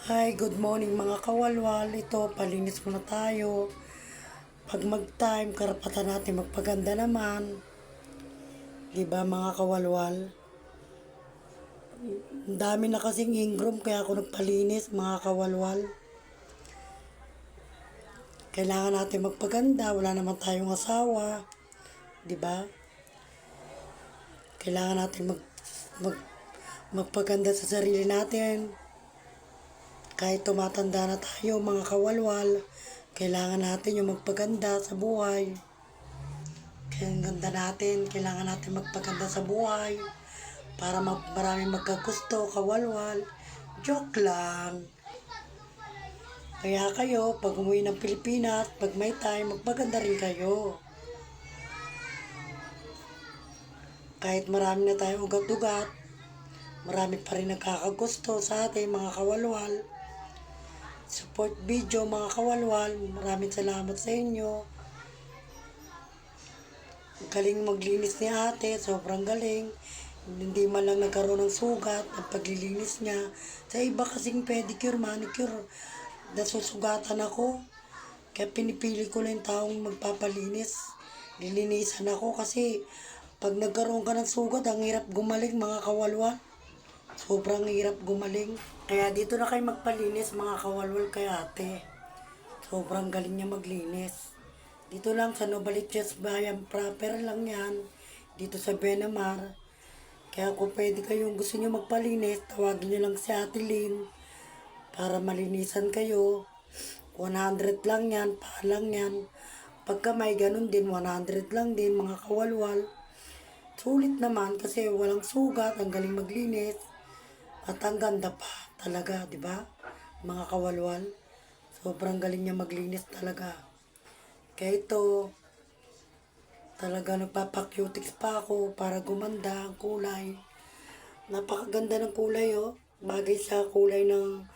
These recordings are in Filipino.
Hi, good morning mga kawalwal. Ito, palinis muna tayo. Pag mag-time, karapatan natin magpaganda naman. Diba mga kawalwal? Ang dami na kasing ingroom kaya ako nagpalinis mga kawalwal. Kailangan natin magpaganda. Wala naman tayong asawa. Diba? Kailangan natin magpaganda sa sarili natin. Kahit tumatanda na tayo mga kawalwal, kailangan natin yung magpaganda sa buhay. Kaya ang ganda natin, kailangan natin magpaganda sa buhay para maraming magkagusto, kawalwal. Joke lang. Kaya kayo, pag umuwi ng Pilipinas, pag may time, magpaganda rin kayo. Kahit marami na tayong ugat-ugat, marami pa rin nagkakagusto sa atin mga kawalwal. Support video mga kawalwal. Maraming salamat sa inyo. Galing maglinis ni ate. Sobrang galing. Hindi man lang nagkaroon ng sugat ang paglilinis niya. Sa iba kasing pedicure, manicure, nasusugatan ako. Kaya pinipili ko na yung taong magpapalinis. Lilinisan ako kasi pag nagkaroon ka ng sugat, ang hirap gumaling mga kawalwal. Sobrang hirap gumaling. Kaya dito na kayo magpalinis mga kawalwal kay ate. Sobrang galing niya maglinis. Dito lang sa Novaliches Bayan proper lang yan. Dito sa Benamar. Kaya kung pwede kayong gusto niyo magpalinis, tawagin niyo lang si Ate Lynn para malinisan kayo. 100 lang yan, lang yan. Pagka may ganun din, 100 lang din mga kawalwal. Sulit naman kasi walang sugat, ang galing maglinis. At ang ganda pa talaga, di ba? Mga kawalwal. Sobrang galing niya maglinis talaga. Kaya ito, talaga nagpapacutics pa ako para gumanda ang kulay. Napakaganda ng kulay, oh. Bagay sa kulay ng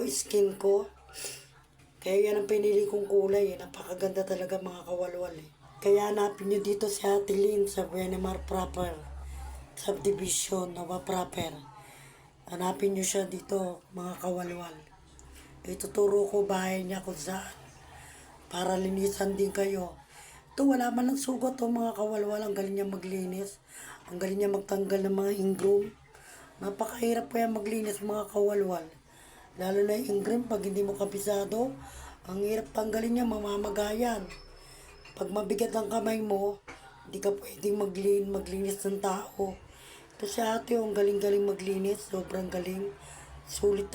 skin ko. Kaya yan ang pinili kong kulay, eh. Napakaganda talaga mga kawalwal, eh. Kaya hanapin nyo dito si Ate Lynn sa Benamar proper. Subdivision, Nova proper. Hanapin nyo siya dito, mga kawalwal. Ituturo ko bahay niya kung saan. Para linisan din kayo. Ito, wala man ng sugat to mga kawalwal. Ang galing niya maglinis. Ang galing niya magtanggal ng mga ingroom. Napakahirap pa yan maglinis mga kawalwal. Lalo na yung ingroom, pag hindi mo kabisado, ang hirap tanggalin niya, mamamagayan. Pag mabigat ang kamay mo, hindi ka pwedeng maglinis ng tao. Ito si ate, ang galing-galing maglinis. Sobrang galing. Sulit